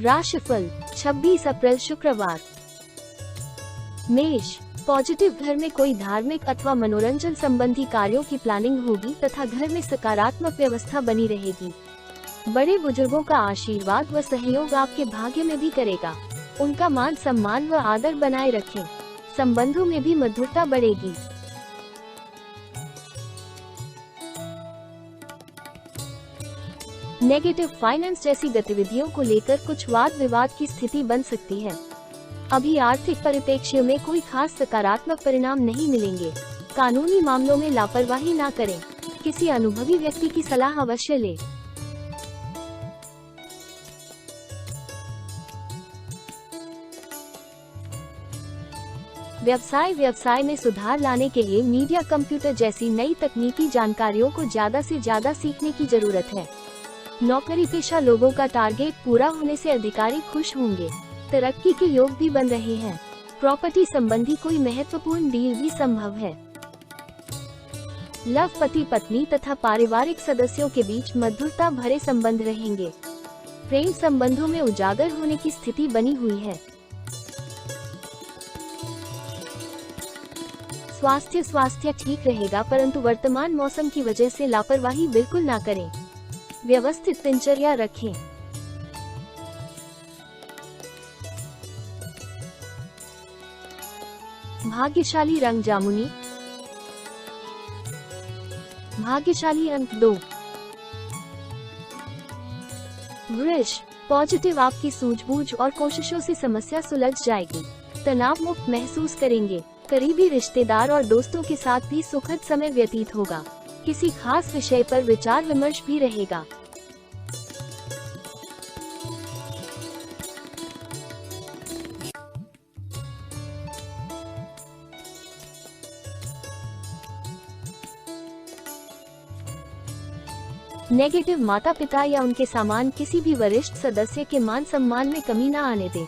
राशिफल 26 अप्रैल शुक्रवार। मेष, पॉजिटिव, घर में कोई धार्मिक अथवा मनोरंजन संबंधी कार्यों की प्लानिंग होगी तथा घर में सकारात्मक व्यवस्था बनी रहेगी। बड़े बुजुर्गों का आशीर्वाद व सहयोग आपके भाग्य में भी करेगा। उनका मान सम्मान व आदर बनाए रखें। संबंधों में भी मधुरता बढ़ेगी। नेगेटिव फाइनेंस जैसी गतिविधियों को लेकर कुछ वाद विवाद की स्थिति बन सकती है। अभी आर्थिक परिप्रेक्ष्य में कोई खास सकारात्मक परिणाम नहीं मिलेंगे। कानूनी मामलों में लापरवाही ना करें। किसी अनुभवी व्यक्ति की सलाह अवश्य लें। व्यवसाय में सुधार लाने के लिए मीडिया, कंप्यूटर जैसी नई तकनीकी जानकारियों को ज्यादा से ज्यादा सीखने की जरूरत है। नौकरी पेशा लोगों का टारगेट पूरा होने से अधिकारी खुश होंगे। तरक्की के योग भी बन रहे हैं। प्रॉपर्टी संबंधी कोई महत्वपूर्ण डील भी संभव है। लव, पति पत्नी तथा पारिवारिक सदस्यों के बीच मधुरता भरे संबंध रहेंगे। प्रेम संबंधों में उजागर होने की स्थिति बनी हुई है। स्वास्थ्य ठीक रहेगा, परंतु वर्तमान मौसम की वजह से लापरवाही बिल्कुल ना करें। व्यवस्थित दिनचर्या रखें। भाग्यशाली रंग जामुनी। भाग्यशाली अंक 2। वृष, पॉजिटिव, आपकी सूझबूझ और कोशिशों से समस्या सुलझ जाएगी। तनाव मुक्त महसूस करेंगे। करीबी रिश्तेदार और दोस्तों के साथ भी सुखद समय व्यतीत होगा। किसी खास विषय पर विचार विमर्श भी रहेगा। नेगेटिव, माता पिता या उनके समान किसी भी वरिष्ठ सदस्य के मान सम्मान में कमी न आने दें।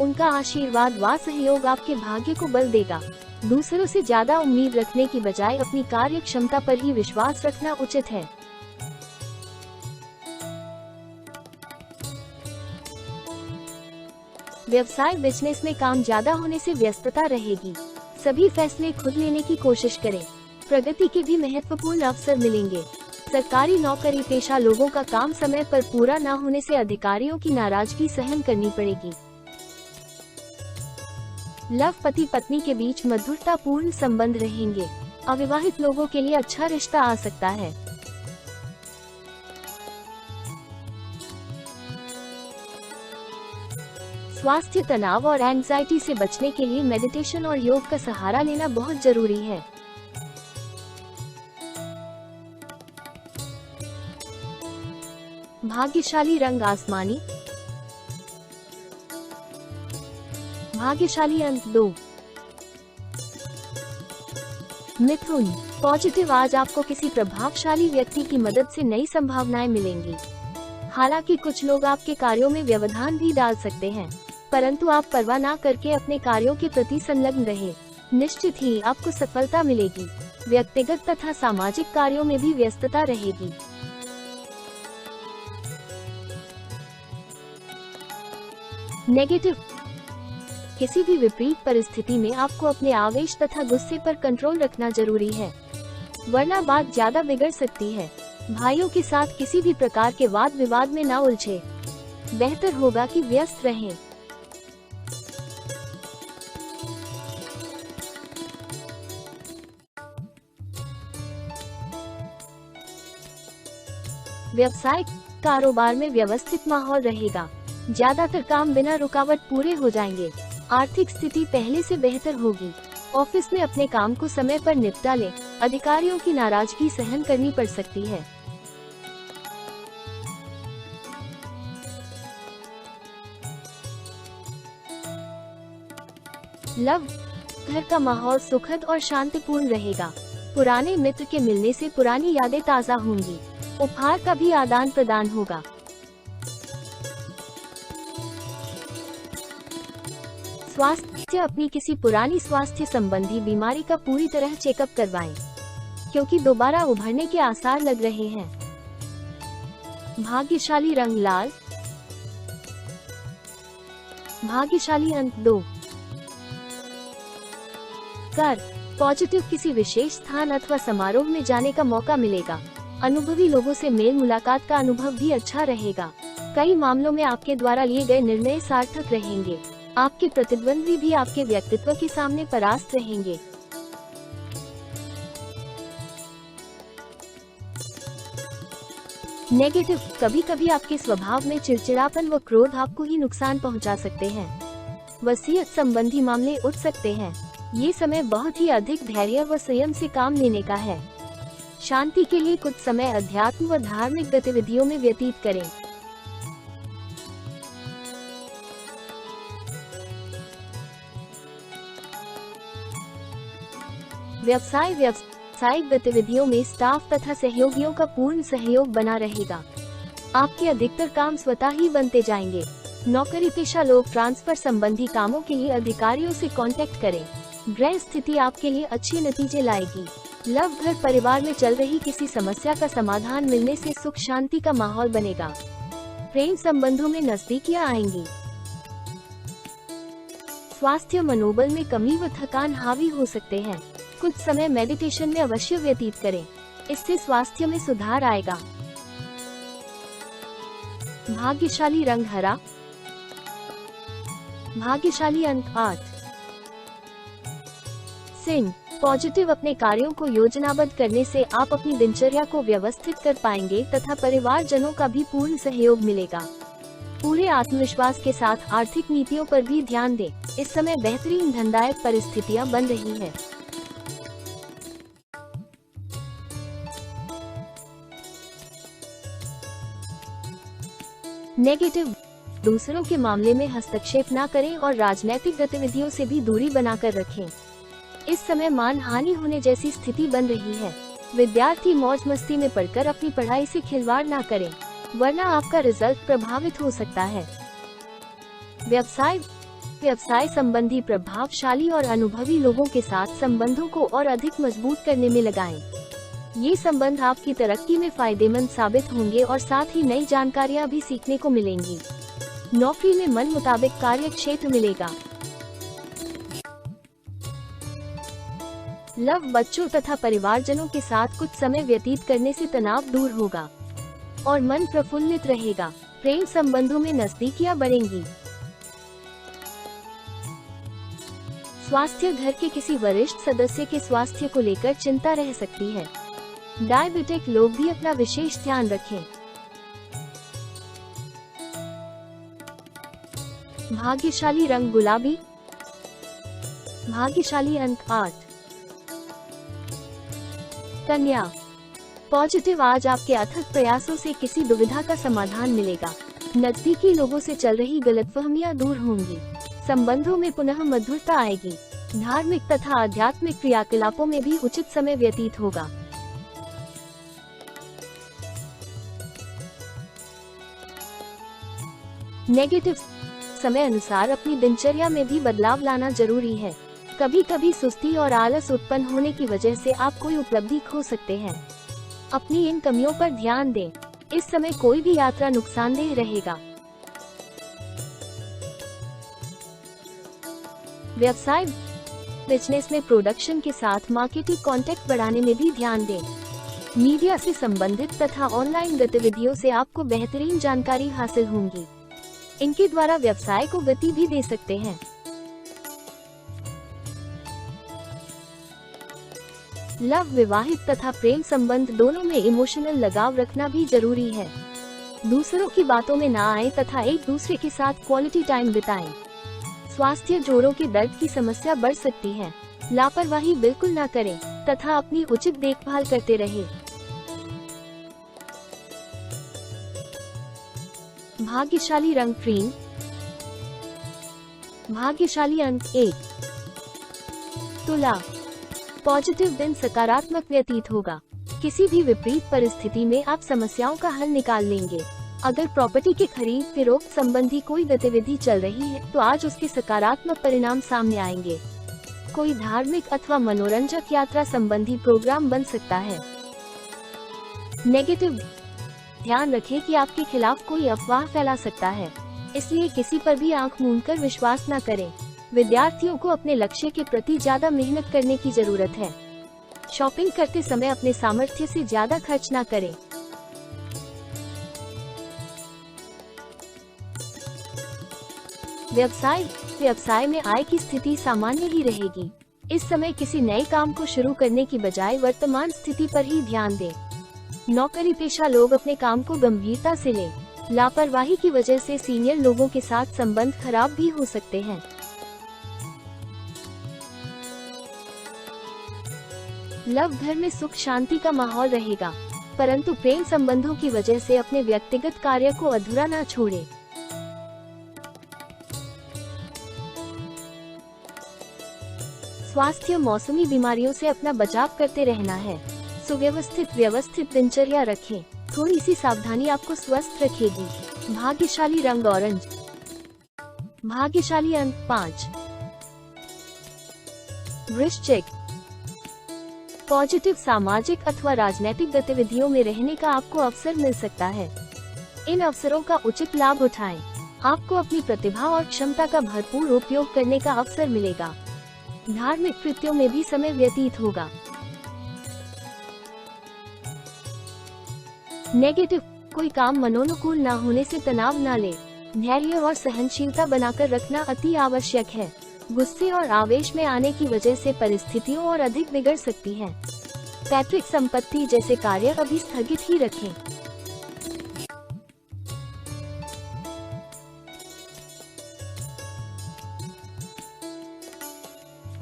उनका आशीर्वाद व सहयोग आपके भाग्य को बल देगा। दूसरों से ज्यादा उम्मीद रखने की बजाय अपनी कार्य क्षमता पर ही विश्वास रखना उचित है। व्यवसाय बिजनेस में काम ज्यादा होने से व्यस्तता रहेगी। सभी फैसले खुद लेने की कोशिश करें। प्रगति के भी महत्वपूर्ण अवसर मिलेंगे। सरकारी नौकरी पेशा लोगों का काम समय पर पूरा न होने से अधिकारियों की नाराजगी सहन करनी पड़ेगी। लव, पति पत्नी के बीच मधुरतापूर्ण संबंध रहेंगे। अविवाहित लोगों के लिए अच्छा रिश्ता आ सकता है। स्वास्थ्य, तनाव और एंजाइटी से बचने के लिए मेडिटेशन और योग का सहारा लेना बहुत जरूरी है। भाग्यशाली रंग आसमानी। भाग्यशाली अंक 2। मिथुन, पॉजिटिव, आज आपको किसी प्रभावशाली व्यक्ति की मदद से नई संभावनाएं मिलेंगी। हालांकि कुछ लोग आपके कार्यों में व्यवधान भी डाल सकते हैं, परंतु आप परवाह न करके अपने कार्यों के प्रति संलग्न रहें। निश्चित ही आपको सफलता मिलेगी। व्यक्तिगत तथा सामाजिक कार्यों में भी व्यस्तता रहेगी। नेगेटिव, किसी भी विपरीत परिस्थिति में आपको अपने आवेश तथा गुस्से पर कंट्रोल रखना जरूरी है, वरना बात ज्यादा बिगड़ सकती है। भाइयों के साथ किसी भी प्रकार के वाद विवाद में न उलझे। बेहतर होगा कि व्यस्त रहें। व्यवसाय, कारोबार में व्यवस्थित माहौल रहेगा। ज्यादातर काम बिना रुकावट पूरे हो जाएंगे। आर्थिक स्थिति पहले से बेहतर होगी। ऑफिस में अपने काम को समय पर निपटा लें। अधिकारियों की नाराजगी सहन करनी पड़ सकती है। लव, घर का माहौल सुखद और शांतिपूर्ण रहेगा। पुराने मित्र के मिलने से पुरानी यादें ताज़ा होंगी। उपहार का भी आदान प्रदान होगा। स्वास्थ्य, अपनी किसी पुरानी स्वास्थ्य संबंधी बीमारी का पूरी तरह चेकअप करवाएं, क्योंकि दोबारा उभरने के आसार लग रहे हैं। भाग्यशाली रंग लाल। भाग्यशाली अंक 2। कर पॉजिटिव, किसी विशेष स्थान अथवा समारोह में जाने का मौका मिलेगा। अनुभवी लोगों से मेल मुलाकात का अनुभव भी अच्छा रहेगा। कई मामलों में आपके द्वारा लिए गए निर्णय सार्थक रहेंगे। आपके प्रतिद्वंदी भी आपके व्यक्तित्व के सामने परास्त रहेंगे। नेगेटिव, कभी कभी आपके स्वभाव में चिड़चिड़ापन व क्रोध आपको ही नुकसान पहुंचा सकते हैं। वसीयत संबंधी मामले उठ सकते हैं। ये समय बहुत ही अधिक धैर्य व संयम से काम लेने का है। शांति के लिए कुछ समय अध्यात्म व धार्मिक गतिविधियों में व्यतीत करें। व्यावसायिक गतिविधियों में स्टाफ तथा सहयोगियों का पूर्ण सहयोग बना रहेगा। आपके अधिकतर काम स्वतः ही बनते जाएंगे। नौकरी पेशा लोग ट्रांसफर संबंधी कामों के लिए अधिकारियों से कांटेक्ट करें। ग्रह स्थिति आपके लिए अच्छे नतीजे लाएगी। लव, घर परिवार में चल रही किसी समस्या का समाधान मिलने से सुख शांति का माहौल बनेगा। प्रेम संबंधों में नजदीकियां आएंगी। स्वास्थ्य, मनोबल में कमी व थकान हावी हो सकते हैं। कुछ समय मेडिटेशन में अवश्य व्यतीत करें, इससे स्वास्थ्य में सुधार आएगा। भाग्यशाली रंग हरा। भाग्यशाली अंक 8। सिंह, पॉजिटिव, अपने कार्यों को योजनाबद्ध करने से आप अपनी दिनचर्या को व्यवस्थित कर पाएंगे तथा परिवारजनों का भी पूर्ण सहयोग मिलेगा। पूरे आत्मविश्वास के साथ आर्थिक नीतियों पर भी ध्यान दें। इस समय बेहतरीन धनदायक परिस्थितियां बन रही है। नेगेटिव, दूसरों के मामले में हस्तक्षेप न करें और राजनीतिक गतिविधियों से भी दूरी बनाकर रखें। इस समय मान हानि होने जैसी स्थिति बन रही है। विद्यार्थी मौज मस्ती में पढ़कर अपनी पढ़ाई से खिलवाड़ न करें, वरना आपका रिजल्ट प्रभावित हो सकता है। व्यवसाय संबंधी प्रभावशाली और अनुभवी लोगों के साथ संबंधों को और अधिक मजबूत करने में लगाएं। ये संबंध आपकी तरक्की में फायदेमंद साबित होंगे और साथ ही नई जानकारियां भी सीखने को मिलेंगी। नौकरी में मन मुताबिक कार्य क्षेत्र मिलेगा। लव, बच्चों तथा परिवारजनों के साथ कुछ समय व्यतीत करने से तनाव दूर होगा और मन प्रफुल्लित रहेगा। प्रेम संबंधों में नजदीकियां बढ़ेंगी। स्वास्थ्य, घर के किसी वरिष्ठ सदस्य के स्वास्थ्य को लेकर चिंता रह सकती है। डायबिटिक लोग भी अपना विशेष ध्यान रखें। भाग्यशाली रंग गुलाबी। भाग्यशाली अंक 8। कन्या, पॉजिटिव, आज आपके अथक प्रयासों से किसी दुविधा का समाधान मिलेगा। नजदीकी लोगों से चल रही गलतफहमियां दूर होंगी। संबंधों में पुनः मधुरता आएगी। धार्मिक तथा आध्यात्मिक क्रियाकलापों में भी उचित समय व्यतीत होगा। नेगेटिव, समय अनुसार अपनी दिनचर्या में भी बदलाव लाना जरूरी है। कभी कभी सुस्ती और आलस उत्पन्न होने की वजह से आप कोई उपलब्धि खो सकते हैं। अपनी इन कमियों पर ध्यान दें। इस समय कोई भी यात्रा नुकसानदेह रहेगा। व्यवसाय, बिजनेस में प्रोडक्शन के साथ मार्केटिंग कॉन्टेक्ट बढ़ाने में भी ध्यान दें। मीडिया से संबंधित तथा ऑनलाइन गतिविधियों से आपको बेहतरीन जानकारी हासिल होंगी। इनके द्वारा व्यवसाय को गति भी दे सकते हैं। लव, विवाहित तथा प्रेम संबंध दोनों में इमोशनल लगाव रखना भी जरूरी है। दूसरों की बातों में ना आए तथा एक दूसरे के साथ क्वालिटी टाइम बिताएं। स्वास्थ्य, जोड़ों के दर्द की समस्या बढ़ सकती है। लापरवाही बिल्कुल ना करें तथा अपनी उचित देखभाल करते रहें। भाग्यशाली रंग क्रीम। भाग्यशाली अंक 1। तुला, पॉजिटिव, दिन सकारात्मक व्यतीत होगा। किसी भी विपरीत परिस्थिति में आप समस्याओं का हल निकाल लेंगे। अगर प्रॉपर्टी के खरीद फरोख्त संबंधी कोई गतिविधि चल रही है तो आज उसके सकारात्मक परिणाम सामने आएंगे। कोई धार्मिक अथवा मनोरंजक यात्रा संबंधी प्रोग्राम बन सकता है। नेगेटिव, ध्यान रखें कि आपके खिलाफ कोई अफवाह फैला सकता है। इसलिए किसी पर भी आंख मूंदकर विश्वास न करें। विद्यार्थियों को अपने लक्ष्य के प्रति ज्यादा मेहनत करने की जरूरत है। शॉपिंग करते समय अपने सामर्थ्य से ज्यादा खर्च न करें। व्यवसाय में आय की स्थिति सामान्य ही रहेगी। इस समय किसी नए काम को शुरू करने की बजाय वर्तमान स्थिति पर ही ध्यान दें। नौकरी पेशा लोग अपने काम को गंभीरता से लें। लापरवाही की वजह से सीनियर लोगों के साथ संबंध खराब भी हो सकते हैं। लव घर में सुख शांति का माहौल रहेगा, परंतु प्रेम संबंधों की वजह से अपने व्यक्तिगत कार्य को अधूरा न छोड़ें। स्वास्थ्य मौसमी बीमारियों से अपना बचाव करते रहना है। व्यवस्थित दिनचर्या रखें। थोड़ी सी सावधानी आपको स्वस्थ रखेगी। भाग्यशाली रंग ऑरेंज। भाग्यशाली अंक 5। वृश्चिक। पॉजिटिव सामाजिक अथवा राजनीतिक गतिविधियों में रहने का आपको अवसर मिल सकता है। इन अवसरों का उचित लाभ उठाएं। आपको अपनी प्रतिभा और क्षमता का भरपूर उपयोग करने का अवसर मिलेगा। धार्मिक कृत्यों में भी समय व्यतीत होगा। नेगेटिव, कोई काम मनोनुकूल न होने से तनाव न ले। धैर्य और सहनशीलता बनाकर रखना अति आवश्यक है। गुस्से और आवेश में आने की वजह से परिस्थितियों और अधिक बिगड़ सकती हैं। पैतृक संपत्ति जैसे कार्य अभी स्थगित ही रखें।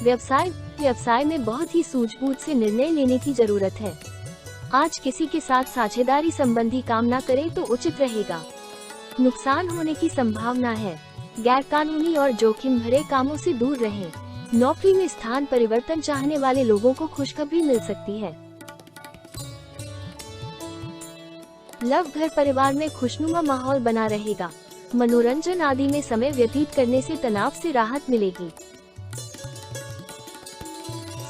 व्यवसाय में बहुत ही सूझबूझ से निर्णय लेने की जरूरत है। आज किसी के साथ साझेदारी संबंधी काम न करें तो उचित रहेगा। नुकसान होने की संभावना है। गैरकानूनी और जोखिम भरे कामों से दूर रहें। नौकरी में स्थान परिवर्तन चाहने वाले लोगों को खुशखबरी मिल सकती है। लव घर परिवार में खुशनुमा माहौल बना रहेगा। मनोरंजन आदि में समय व्यतीत करने से तनाव से राहत मिलेगी।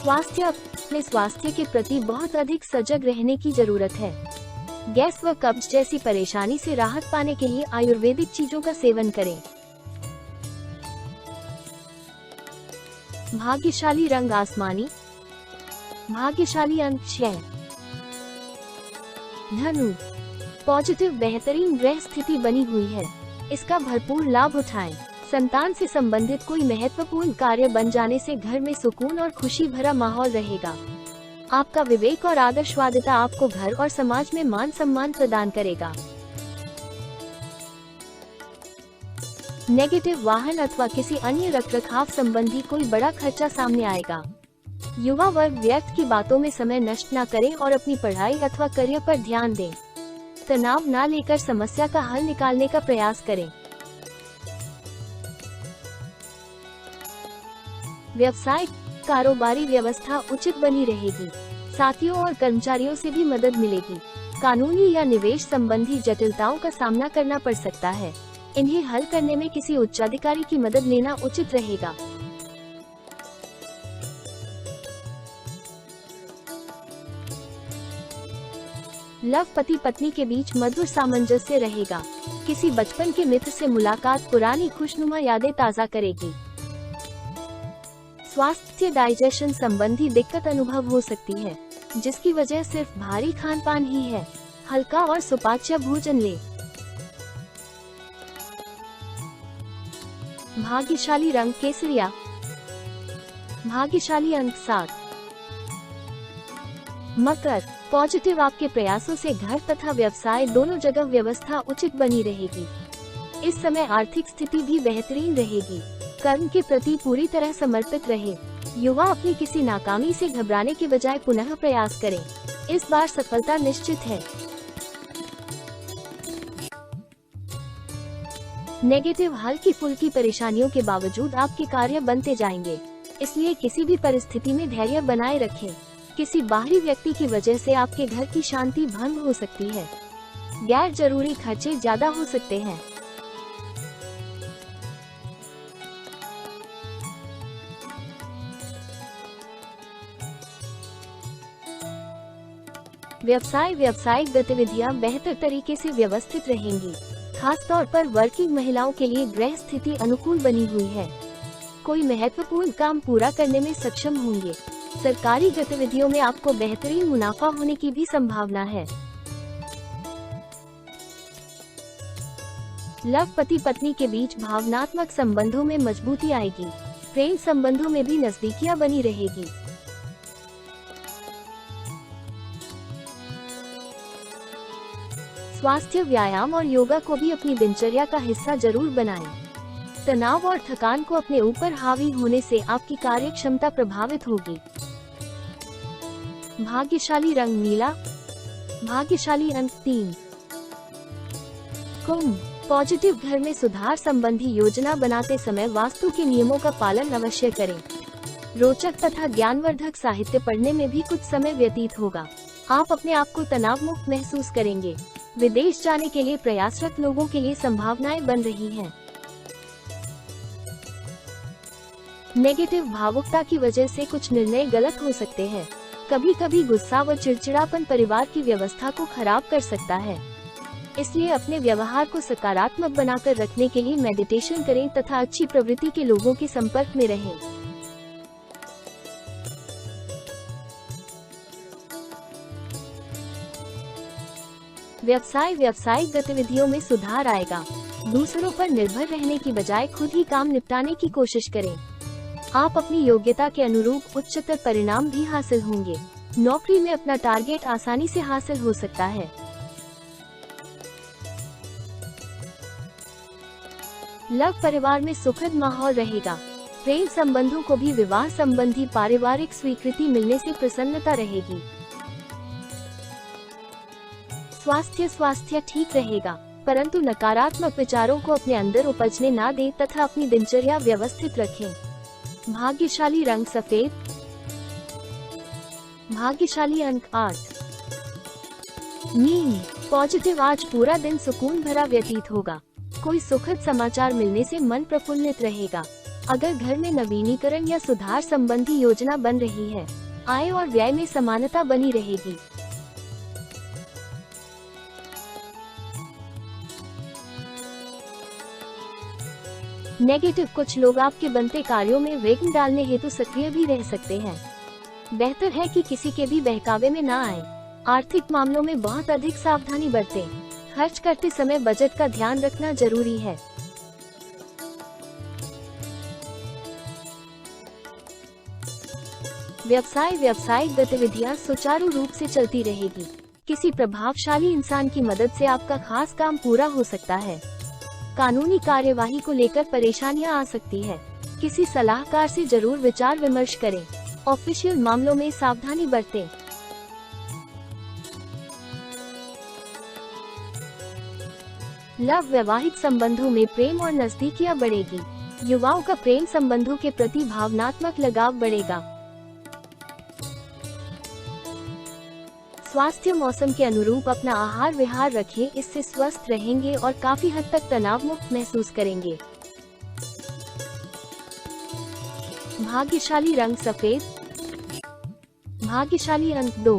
अपने स्वास्थ्य के प्रति बहुत अधिक सजग रहने की जरूरत है। गैस व कब्ज जैसी परेशानी से राहत पाने के लिए आयुर्वेदिक चीजों का सेवन करें। भाग्यशाली रंग आसमानी। भाग्यशाली अंक 6। धनु। पॉजिटिव बेहतरीन ग्रह स्थिति बनी हुई है, इसका भरपूर लाभ उठाएं। संतान से संबंधित कोई महत्वपूर्ण कार्य बन जाने से घर में सुकून और खुशी भरा माहौल रहेगा। आपका विवेक और आदर्शवादिता आपको घर और समाज में मान सम्मान प्रदान करेगा। नेगेटिव, वाहन अथवा किसी अन्य रखरखाव संबंधी कोई बड़ा खर्चा सामने आएगा। युवा वर्ग व्यर्थ की बातों में समय नष्ट न करें और अपनी पढ़ाई अथवा करियर पर ध्यान दें। तनाव न लेकर समस्या का हल निकालने का प्रयास करें। व्यवसाय, कारोबारी व्यवस्था उचित बनी रहेगी। साथियों और कर्मचारियों से भी मदद मिलेगी। कानूनी या निवेश संबंधी जटिलताओं का सामना करना पड़ सकता है। इन्हें हल करने में किसी उच्चाधिकारी की मदद लेना उचित रहेगा। लव, पति पत्नी के बीच मधुर सामंजस्य रहेगा। किसी बचपन के मित्र से मुलाकात पुरानी खुशनुमा यादें ताज़ा करेगी। स्वास्थ्य, डाइजेशन संबंधी दिक्कत अनुभव हो सकती है, जिसकी वजह सिर्फ भारी खान पान ही है। हल्का और सुपाच्य भोजन ले। भाग्यशाली रंग केसरिया। भाग्यशाली अंक 7। मकर। पॉजिटिव, आपके प्रयासों से घर तथा व्यवसाय दोनों जगह व्यवस्था उचित बनी रहेगी। इस समय आर्थिक स्थिति भी बेहतरीन रहेगी। कर्म के प्रति पूरी तरह समर्पित रहे। युवा अपनी किसी नाकामी से घबराने के बजाय पुनः प्रयास करें। इस बार सफलता निश्चित है। नेगेटिव, हल्की फुल्की परेशानियों के बावजूद आपके कार्य बनते जाएंगे, इसलिए किसी भी परिस्थिति में धैर्य बनाए रखें। किसी बाहरी व्यक्ति की वजह से आपके घर की शांति भंग हो सकती है। गैर जरूरी खर्चे ज्यादा हो सकते हैं। व्यवसायिक गतिविधियां बेहतर तरीके से व्यवस्थित रहेंगी। खास तौर पर वर्किंग महिलाओं के लिए ग्रह स्थिति अनुकूल बनी हुई है। कोई महत्वपूर्ण काम पूरा करने में सक्षम होंगे। सरकारी गतिविधियों में आपको बेहतरीन मुनाफा होने की भी संभावना है। लव, पति पत्नी के बीच भावनात्मक संबंधों में मजबूती आएगी। प्रेम संबंधों में भी नजदीकियां बनी रहेगी। स्वास्थ्य, व्यायाम और योगा को भी अपनी दिनचर्या का हिस्सा जरूर बनाएं। तनाव और थकान को अपने ऊपर हावी होने से आपकी कार्य क्षमता प्रभावित होगी। भाग्यशाली रंग नीला। भाग्यशाली अंक 3। कुंभ, पॉजिटिव घर में सुधार संबंधी योजना बनाते समय वास्तु के नियमों का पालन अवश्य करें। रोचक तथा ज्ञानवर्धक साहित्य पढ़ने में भी कुछ समय व्यतीत होगा। आप अपने आप को तनाव मुक्त महसूस करेंगे। विदेश जाने के लिए प्रयासरत लोगों के लिए संभावनाएं बन रही हैं। नेगेटिव, भावुकता की वजह से कुछ निर्णय गलत हो सकते हैं। कभी कभी गुस्सा व चिड़चिड़ापन परिवार की व्यवस्था को खराब कर सकता है। इसलिए अपने व्यवहार को सकारात्मक बनाकर रखने के लिए मेडिटेशन करें तथा अच्छी प्रवृत्ति के लोगों के संपर्क में रहें। व्यवसाय, व्यावसायिक गतिविधियों में सुधार आएगा। दूसरों पर निर्भर रहने की बजाय खुद ही काम निपटाने की कोशिश करें। आप अपनी योग्यता के अनुरूप उच्चतर परिणाम भी हासिल होंगे। नौकरी में अपना टारगेट आसानी से हासिल हो सकता है। लव, परिवार में सुखद माहौल रहेगा। प्रेम संबंधों को भी विवाह संबंधी पारिवारिक स्वीकृति मिलने से प्रसन्नता रहेगी। स्वास्थ्य ठीक रहेगा, परंतु नकारात्मक विचारों को अपने अंदर उपजने ना दें तथा अपनी दिनचर्या व्यवस्थित रखें। भाग्यशाली रंग सफेद। भाग्यशाली अंक 8। मीन, पॉजिटिव, आज पूरा दिन सुकून भरा व्यतीत होगा। कोई सुखद समाचार मिलने से मन प्रफुल्लित रहेगा। अगर घर में नवीनीकरण या सुधार संबंधी योजना बन रही है, आय और व्यय में समानता बनी रहेगी। नेगेटिव, कुछ लोग आपके बनते कार्यों में विघ्न डालने हेतु सक्रिय भी रह सकते हैं। बेहतर है कि किसी के भी बहकावे में ना आए। आर्थिक मामलों में बहुत अधिक सावधानी बरतें। खर्च करते समय बजट का ध्यान रखना जरूरी है। व्यवसाय, व्यावसायिक गतिविधियां सुचारू रूप से चलती रहेगी। किसी प्रभावशाली इंसान की मदद से आपका खास काम पूरा हो सकता है। कानूनी कार्यवाही को लेकर परेशानियां आ सकती है। किसी सलाहकार से जरूर विचार विमर्श करें। ऑफिशियल मामलों में सावधानी बरतें। लव, वैवाहिक संबंधों में प्रेम और नजदीकियां बढ़ेगी। युवाओं का प्रेम संबंधों के प्रति भावनात्मक लगाव बढ़ेगा। स्वास्थ्य, मौसम के अनुरूप अपना आहार विहार रखें, इससे स्वस्थ रहेंगे और काफी हद तक तनाव मुक्त महसूस करेंगे। भाग्यशाली रंग सफेद। भाग्यशाली अंक 2।